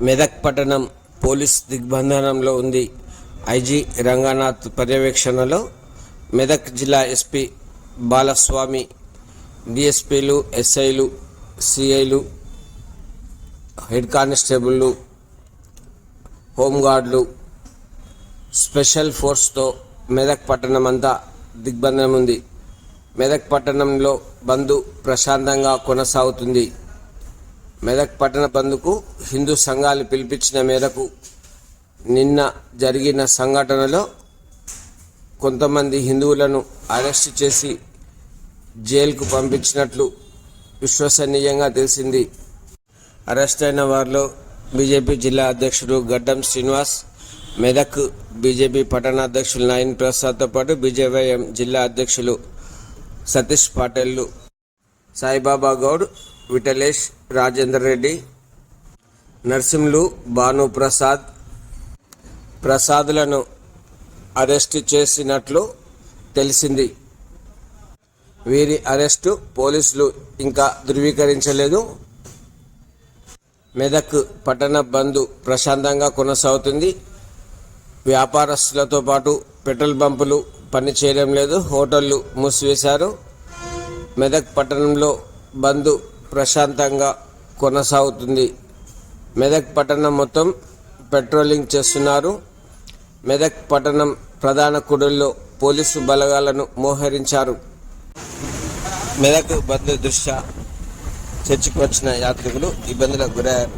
మెదక్ పట్టణం పోలీస్ దిగ్బంధనంలో ఉంది. ఐజీ రంగనాథ్ పర్యవేక్షణలో మెదక్ జిల్లా ఎస్పీ బాలస్వామి, డిఎస్పీలు, ఎస్ఐలు, సిఐలు, హెడ్ కానిస్టేబుళ్ళు, హోంగార్డులు, స్పెషల్ ఫోర్స్తో మెదక్ పట్టణం అంతా దిగ్బంధనం ఉంది. మెదక్ పట్టణంలో బంద్ ప్రశాంతంగా కొనసాగుతుంది. మెదక్ పట్టణ బంద్కు హిందూ సంఘాలు పిలిపించిన మేరకు నిన్న జరిగిన సంఘటనలో కొంతమంది హిందువులను అరెస్ట్ చేసి జైలుకు పంపించినట్లు విశ్వసనీయంగా తెలిసింది. అరెస్ట్ అయిన వారిలో బీజేపీ జిల్లా అధ్యక్షుడు గడ్డం శ్రీనివాస్, మెదక్ బీజేపీ పట్టణ అధ్యక్షులు నాయన్ ప్రసాద్తో పాటు బీజేవైఎం జిల్లా అధ్యక్షులు సతీష్ పాటిల్, సాయిబాబా గౌడ్, విఠలేష్, రాజేందర్ రెడ్డి, నర్సింలు, ప్రసాద్లను అరెస్టు చేసినట్లు తెలిసింది. వీరి అరెస్టు పోలీసులు ఇంకా ధృవీకరించలేదు. మెదక్ పట్టణ బంద్ ప్రశాంతంగా కొనసాగుతుంది. వ్యాపారస్తులతో పాటు పెట్రోల్ బంపులు పనిచేయడం లేదు, హోటళ్లు మూసివేశారు. మెదక్ పట్టణంలో బంద్ ప్రశాంతంగా కొనసాగుతుంది. మెదక్ పట్టణం మొత్తం పెట్రోలింగ్ చేస్తున్నారు. మెదక్ పట్టణం ప్రధాన కూడళ్లలో పోలీసు బలగాలను మోహరించారు. మెదక్ బంద్ దృష్ట్యా చర్చికి వచ్చిన యాత్రికులు ఇబ్బందులకు గురయ్యారు.